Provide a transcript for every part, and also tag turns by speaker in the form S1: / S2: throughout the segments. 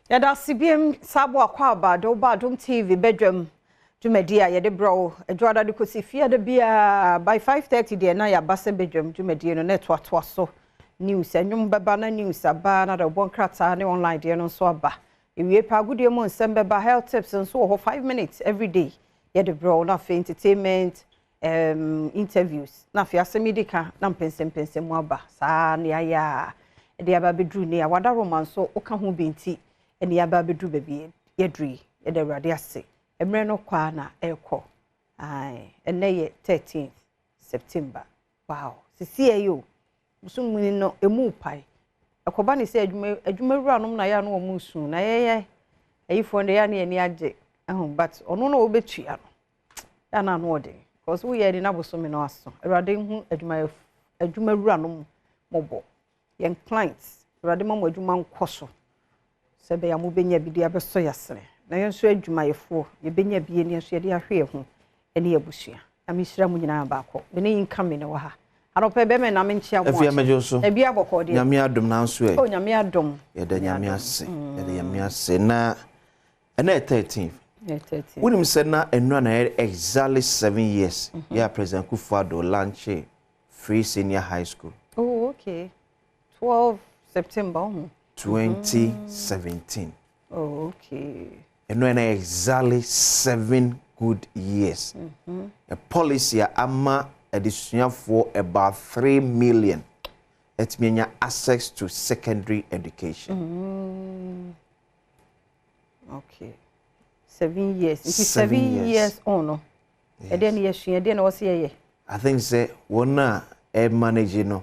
S1: Yada CBM sabo akwa Badwam TV Badwam Jumedia yede bro edwada de kosi fia de bia by 5:30 de na ya base Badwam Jumedia no network so news enwum beba na news aba na de bon krata ne online de no so aba ewie pa gudie mo nsem beba health tips so ho 5 minutes every day yede bro na for entertainment interviews na fi asemidika na pensem mo aba sa ne aya de aba bedru ne ya wada roman so oka ho benti eni aba bedru baby yedri yede awrade ase emre no kwa na ekọ ai ene 13th September wow sisi ayo musumuni no emu pai akoba ne se adwuma wuranom na ya no omusu na yeye ayifo ne ya ne ani age but ono no obetua no ya na no ode because we ye na bosome no aso awrade hu adwuma wuranom mobo yen clients awrade mamo adwuma nkoso sebe ya mubenya bidi abeso yasere na yenso adwumayefo ye benya bie ne yenso ye de ahwe ho ene abusua amisira mu nyina baako bene yinkame ne wa ha anope be me na me nchia mo
S2: afia mejo so
S1: e bia boko de
S2: nyame adom na nso e
S1: o nyame adom
S2: ye da nyame ase ye da nyame ase na ene 13
S1: 13
S2: we say na enu na exactly 7 years yeah President Kufuor launch free senior high school.
S1: Oh okay 12 September
S2: 2017.
S1: Oh okay
S2: And when exactly 7 good years. A policy ama additional for about 3 million. It means access to secondary education.
S1: Okay. 7 years. It is 7 years on. No. And then yes, and then what's here?
S2: I think say one manage no.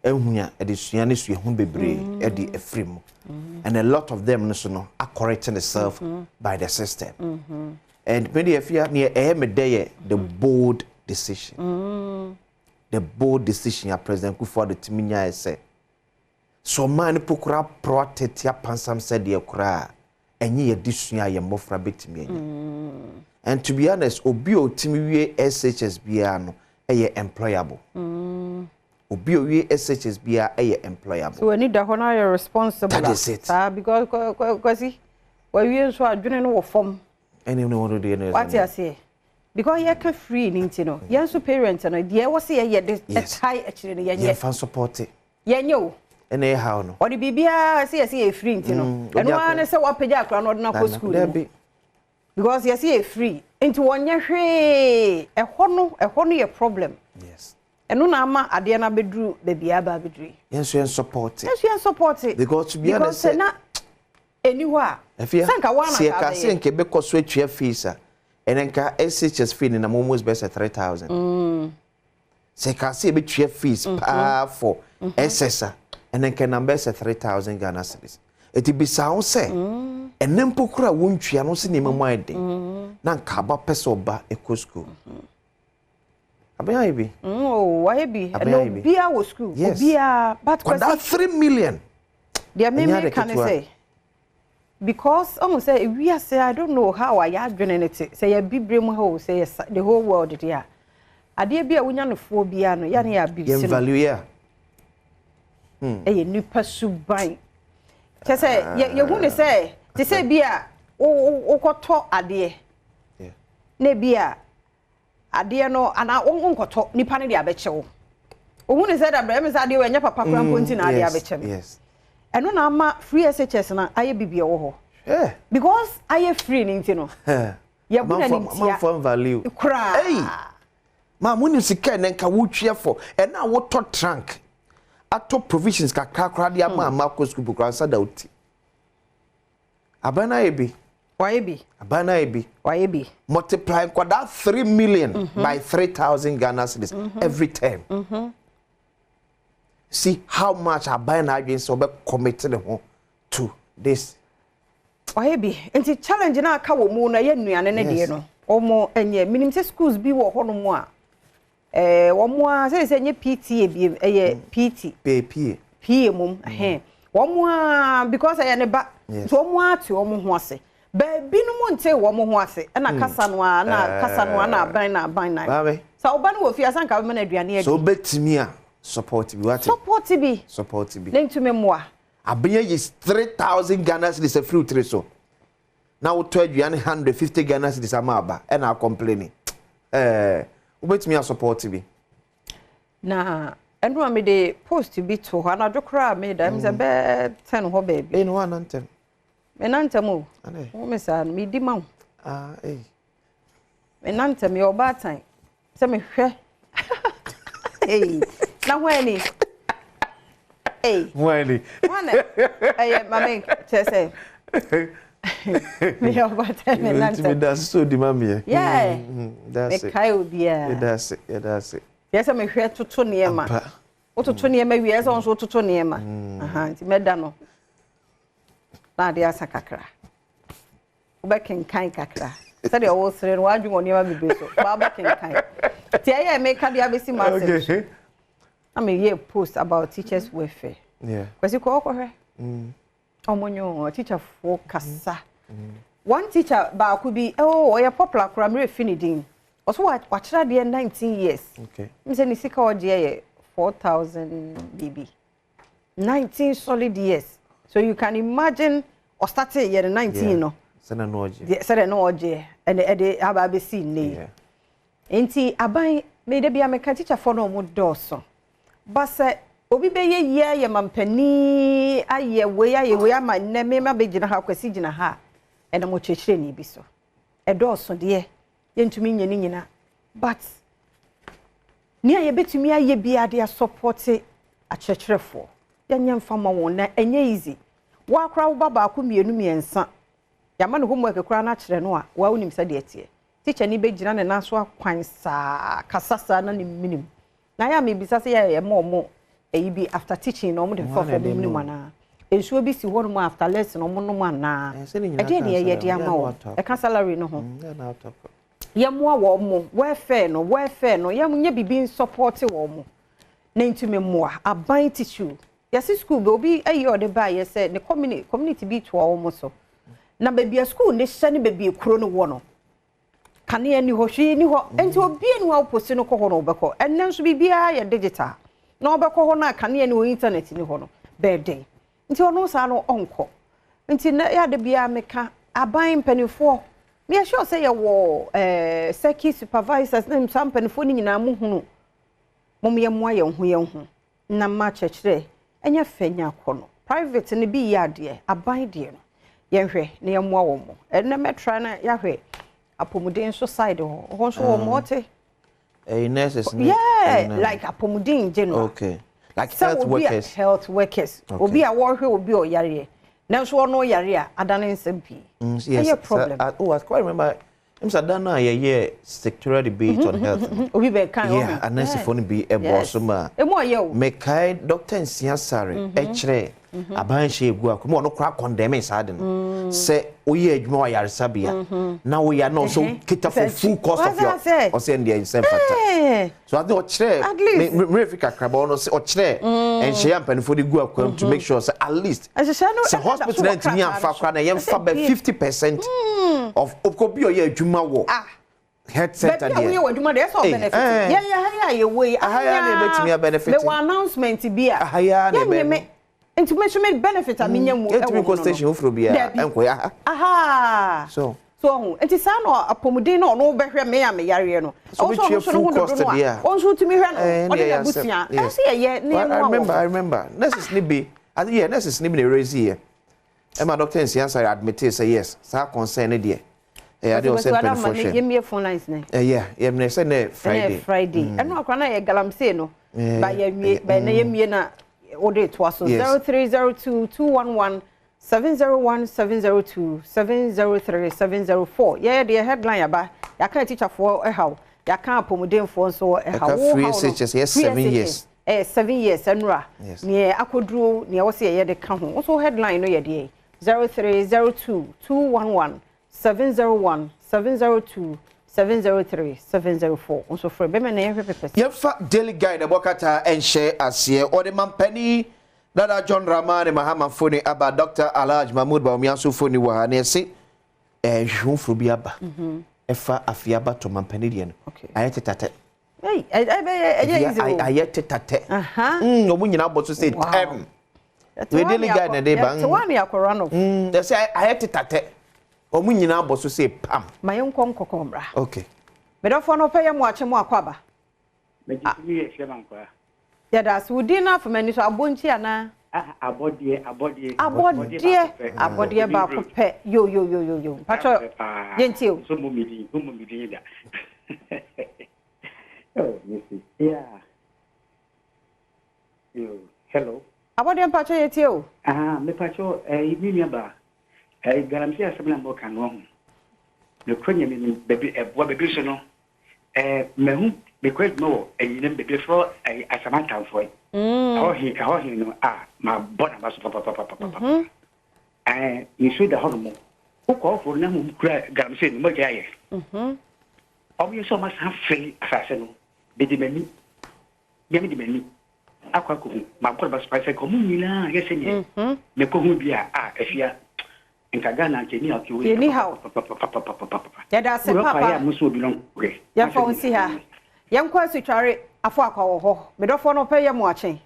S2: Ehunya edisuane so ehun bebre edi efrim and a lot of them no are correcting themselves by the system and many of you near the bold decision the bold decision ya President Kufuor the timinya say so man pokura protect ya pansam said ye kura enye edisua ye mofra betimi and to be honest obi o timi wie SHS bia no eye employable Obi owie SHS bia employable.
S1: So we need the honor you're responsible.
S2: That is it.
S1: Because we so adwene no form.
S2: Any no one do any.
S1: What you say? Because you can free ninti no. You so parents no. There was here the high actually no.
S2: You fan support it.
S1: Yeah nyo.
S2: Any how no.
S1: Or the bibia say free ninti no. And one say what page akra no na go school. Because you see free. Into one ye hwe. E ho no problem.
S2: Yes.
S1: Eno na ama ade na bedru baby aba bedru.
S2: Yes, you support it.
S1: Yes, you support it.
S2: Because to be honest,
S1: na anywhere.
S2: Sanka wana ka se nke be koso atwa fees a enenka SHS fee na almost best 3,000. Se ka se be twa fees pa for SSA enenka number 3,000 Ghana cedis. Eti bisa wo se enempo kura wontwa no se ne mamuade na nka ba pese oba ekosko. Abayabi.
S1: Oh, why be? No, Bia was school.
S2: Yes.
S1: Bia, but
S2: that 3 million.
S1: There may can say because almost say we are say I don't know how I had been in it. Say a big brim hole, say the whole world there. I dear be a winner of phobia, no, yani a big
S2: value, yeah.
S1: A new pursue buy. Say, you're going to say, they say Bia, what talk a dear. Ne Bia. Ade no ana onkoto nipa ne de abechewo ohun say that brem say ade we nya papa kran ponti na ade abechem
S2: yes
S1: eno na ama free SHS na aye bibia wo ho because aye free ninti no ya buna ninti ya
S2: for value
S1: kra
S2: hey ma muni sika ne nka wotwe for e na woto trunk ato provisions kakra de ama ko school book answer dauti abana ebi
S1: Why be?
S2: Multiply that 3 million by 3,000 Ghana cedis every term. See how much I buy now against so committed to this.
S1: Why be? And the challenge na ka wo mu na ye nuane ne de no. Omo enye minim se schools bi wo ho no mu a. Wo mu a say nye PTA bi PT. PA mum wo mu a because I ne ba. So wo mu a ti wo mu ho ase. Baby no monte wo mo ho ase na kasa no na ban na babe so oba no wo fi asanka me na aduane adi
S2: so betimi a support bi what
S1: support bi
S2: then
S1: to me moa
S2: Abenya is 3,000 Ghana cedis a fruit tree so. Now to aduane 150 Ghana cedis amaba and are complaining. Wait me a support me.
S1: Na enu me de post bi to ho na dwokra me da me se be 10 ho baby.
S2: In 1 and 10.
S1: Me nantem o. O me sa me di ma.
S2: Me
S1: nantem yo ba tan. Se me hwe. Na hwani.
S2: Hwani.
S1: Mama say. Me yo ba tan me nantem.
S2: That's so di mama.
S1: Yeah.
S2: That's it.
S1: Kai obia.
S2: That's it.
S1: Yes, me hwe toto niema. O toto niema wi yes on so toto niema. Nti meda no. Na dia sakakra. Obekin kan kakra. Say the old sire no adwu niema bibe so. Ba obekin kan. Ti aye make dia be si message. Okay. I mean here post about teachers welfare.
S2: Yeah.
S1: Kwesi ko hwe. Omonyo teacher for kasa. One teacher ba ku bi oye popular kura me finidin. Also what there 19 years. Okay. Me say ni sika oje 4,000 BB. 19 solid years. So you can imagine or started year 19 no.
S2: Sena no oje.
S1: Sena no oje and e aba be see ne. Enti aban me de bia me kan teacher for no mo doso. But say obi be ye mampani aye we ama ne me ma be gina ha kwasi gina ha. E na mo chechire ni bi so. E doso de yentumi nyeni nyina but ni aye betumi aye bia de support a chechirefo yanya mfama won na enye easy wa kra wo baba ko mienu miensa yama no homework kra na kire no a wa unim sa de etie teacher ni be gina ne na so akwan sa kasasa na ni minim na ya me bisa se ya mo eyi bi after teaching no mo de for minim ana ensuo bi si ho no after lesson no mo no ana e de ne ye de ama wo e ka salary no ho yamwa wo mo welfare no yamunye bibi support wo mo na ntumi moa aban tissue yesi school be obi ayi ode ba ye say the community bi to wo mo so na baby school ne hye ne baby kuro no wo no kane ani ho hwe ni ho enti obi ani wo post no ko ho no obekọ enne nso bibia ye digital na obekọ ho na kane ani wo internet ni ho no birthday nti ono sa no onko nti na ya de bia meka aban panifo me sure say you wo seki supervisors na msampanfo ni nyina mu hunu mom ye mo aye hu ye hu na ma chechire enya fanya kono private ni bi ya de aban de no ye hwe na ye mo wo mo enne metra na ya hwe apomuden so side ho so wo mo te
S2: nurses
S1: like apomuden general
S2: okay like health workers
S1: obi a wo hwe obi o yare now so no yare adane nsem
S2: yes problem I quite remember him said that na ye sectorial debate on health
S1: obi be kan
S2: yeah and nurse phone be e boss ma
S1: e mo ye o
S2: me kai doctor nsia sare e kire aban hye egu akoma no kra condemn sade no se oye adwuma wa yare sabia na wo ya no so kita for full cost of your or say the same factor so I think o kire me Africa kraba no se o kire en hye ampan for the gu akwam to make sure say at least se hospital na timi afa kra na yem fa be 50% of okobi oye adwuma wo health center there. Yeah, we benefit. Yeah, you way.
S1: Yeah, benefit. The announcement be a. Yeah, information benefit. I mean,
S2: you station from here.
S1: Aha.
S2: So,
S1: it is no a pomodino no better me and me yariano. Also, full cost there. Also, to me,
S2: I remember. Necessarily be. Yeah, necessarily raise here. And my doctor and answer admitted say yes. Sa concern there. I do send pen for share.
S1: Give me phone lines ne.
S2: Yeah, me say
S1: Friday. And no kwana ye galamse no. Ba ye ba na ye na ode to aso 0302 211 701 702 703 704. Yeah, the headline aba. Ya kan teacher for e haw. Ya kan apomuden for so e haw.
S2: Free SHS yes 7 years.
S1: 7 years enra. Ne akoduro ne wo se ye de ka ho. So headline no ye de 0302 211 701 702 703 704 also for be me na ye pepese
S2: yefa daily guide abokata and share asie or the mampani dada John Ramani Mahama Foni aba Dr. Alhaj Mahmoud Bawumiaso Foni wa na se hwufro bi aba efa afiaba to mampani de no ayete tate ayete tate omu nyina boso say 10 we didn't get na dey bang
S1: so one ya korano
S2: they say I had to tate omu nyina abo so say pam
S1: ma yenkom kokombra
S2: okay
S1: me do fo no pay mu ache mu akwaba
S3: me jimi e hwe mankwa
S1: ya das wudi na for mani so abonchi ana
S3: abodie
S1: ba ko pe yo pacho yentio
S3: so mo midi da oh yes yeah yo hello
S1: abodie pacho yetio
S3: me pacho mi ba garamsi asem na mo kan wo me kronya me baby baby so no mehu because no enyinem baby for asamanta for how he no ma bona ba so papa you should the hormone who call for na mo kura garamsi no mo gaye obi so ma san fe asase no be di mani akwa ko ma ko ba spice ko mu nyina yese ni me ko hu bia afia nka Ghana nke ni akiwe
S1: ni how ya da se papa
S3: ya muso bi non we
S1: ya fa onsi ha ya nkwa asutware afọ akwa wo ho me do fo no pay ya mu achen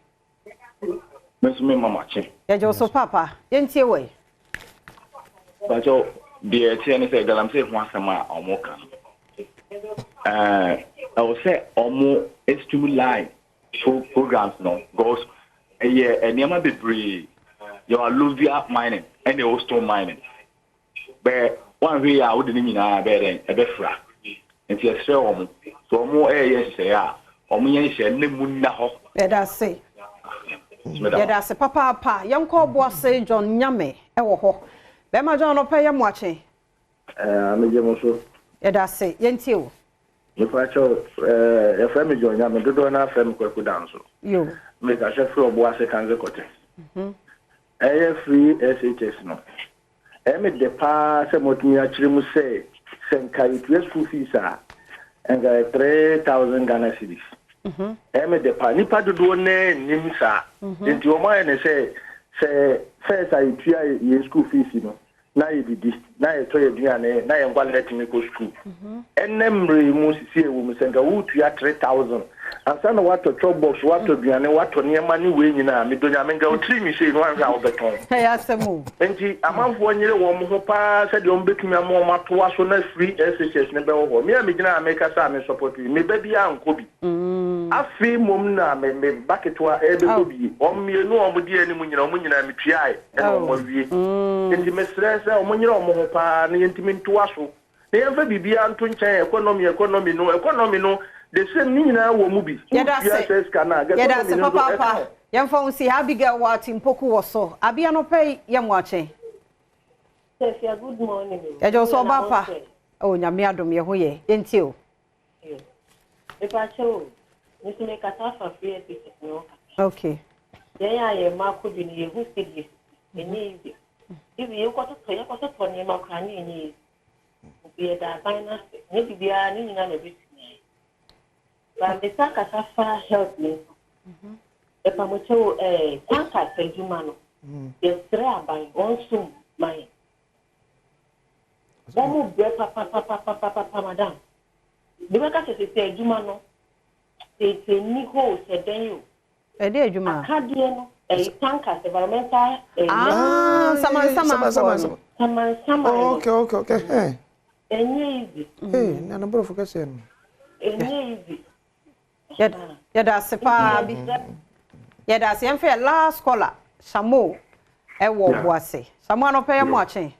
S4: mesu me mama achen
S1: ya jo so papa yentie we
S4: bajo de tie ne se galamse ho asema omoka I will say omo stimuli programs no goes eniama bebre you are alluvial mining and the stone mining but one way I would nyina be den e be fra enti e sre omo so omo yes say omo yen hye ne mu na ho
S1: ya da se papa yanko bo se John Nyame e wo ho be ma John no pay mu ache
S4: ameje mo so
S1: ya da se yentie o
S4: me facho FM John Nyame dodo na FM kwaku danso
S1: yo
S4: me ka chef obo ase kanze kote free SHS no me de pa se motumi akire mu se senkai school fees and 3,000 Ghana cedis me de pa nipa dodo ne nim sa enti o ma ne se first I tua ye school fees no na ye didi na ye to ye duane na ye ngwa let me go school enemre mu sisi ewu mu senga wo tua 3,000 ansa na wato chop box wato duane wato niema ni we nyina me donya menga o tri mi se no anza obeton
S1: ya semu
S4: enti amanfo nyire wo mo ho pa se de o betumi am mato aso na free SHS ne be wo me amegina America sa me support me ba bia anko bi afi mom na me baketwa ebe ko bi o me no o mo di ani mu nyina me tuai e no mo wie enti me stress o mo nyire o mo ho pa ne yentimi nto aso ne yemfa bibia nto nchen economy no the same nina wo mu bi
S1: yada se papa yemfa unsi Abigail wati mpoku wo so abia no pay yemu ache
S5: Sefia good morning
S1: ya jo so papa o nyame adom ye ho ye enti o
S5: e pa cho nisi me kata fa free episode no
S1: okay
S5: ye mako bi ni ye hu studies eni ibi ye ko to ni ma kan ni bi da finance ni bibia ni nyina na bi ba me saka safa help me e pa mo cho tanka sejuma no ye stra ban onsum mai bomu be papa madam bi ba ka se sejuma no te ni ho se den yo
S1: e de adwuma
S5: akade no tanka environmental sama
S2: okay
S5: enye easy
S2: na number of focus en
S5: enye easy
S1: yada sepa bi yada se emfe last scholar Samo e wo boase Samo no pay mo achen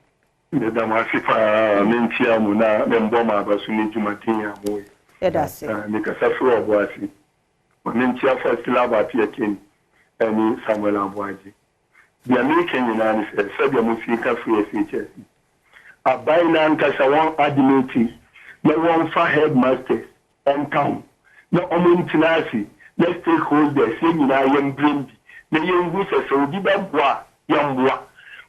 S6: de da ma sifa mentia mu na membo ma ba su ni jumatin ya mo
S1: yada se
S6: ni ka safu wo boase mentia first lab apia ken ani Samuel Amboaji bi american ni na ni se bi mo fi ka free SHS abai na nka sa won admit na won fa headmaster on town na omuntinasi na stakeholders nyina yem brindi na yengu se obi beboa yamboa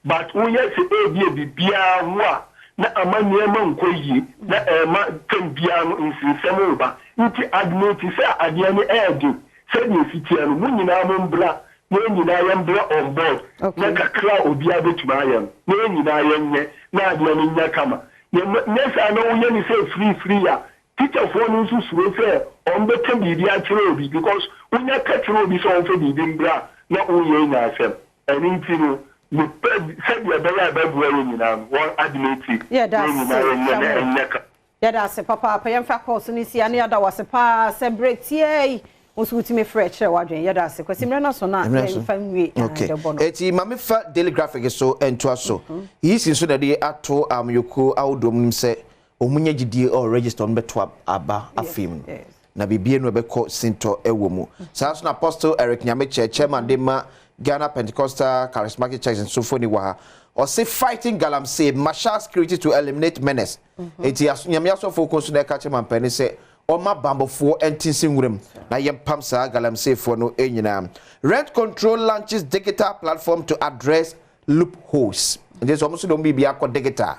S6: but wo yes e bibia ho a na amane ma nkoyi na ma tambia no nsinsem oba nti admit se ade ne edu se ni fitia no nyina mo mbra na nyina yembra on board na kakra obi abetuma yam na nyina yenye na ade ne nya kama nesa na wo yeni se free ya teacher for no so sure say on better be dia chiro bi because unya ka chiro bi so on fe bi mbra na uye nya asem ɛne nti no mepɛ sɛdeɛ ɛbɛyɛ a ɛbɛboa yɛ nyinaa no wɔn admiti
S1: yɛda ase papa yɛmfa kɔɔso no si ane yɛda wase paa sɛ berɛ tiei nso wotumi frɛ kyerɛ w'adwen yɛda ase kwasi mmerɛ no so no a yɛmfa nwie dɛbɔ no
S2: ɛti mame fa daily graphic so ɛntoa so yisi nso na de ato yoko awodom nim sɛ ɔmunya gyidie register no bɛto aba afim no na bibie no bɛkɔ sinto ɛwɔ mu saa so na apostle Eric Nyameche chairman de ma Ghana Pentecostal Charismatic Church and Symphony wa or say fighting Galamsey martial security to eliminate menace eti nyamia so focus na ka chairman pani say o ma bambofo entinsin wuram na yem pam sa Galamsey fo no enyina rent control launches digital platform to address loopholes this almost don't be akọ digital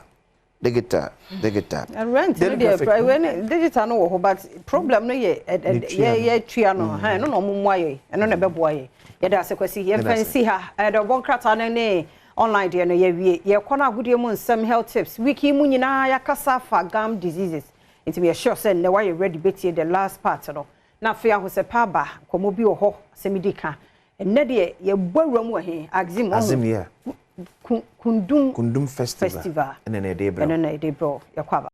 S1: and rent digital no ho but problem no ye tua no ha no mommoa ye no na beboa ye ye da sekwasi ye fancy ha the bonkrata ne online de no ye wie ye kɔ na agodie mu nsɛm health tips wiki mu nyina ya kasa fa gum diseases it be sure say ne why you ready betie the last part no na fe ahose pa ba komo bi ho semidika enne de ye bawura mu he axim
S2: yeah
S1: kundum
S2: festival
S1: ene ne de bro yakwa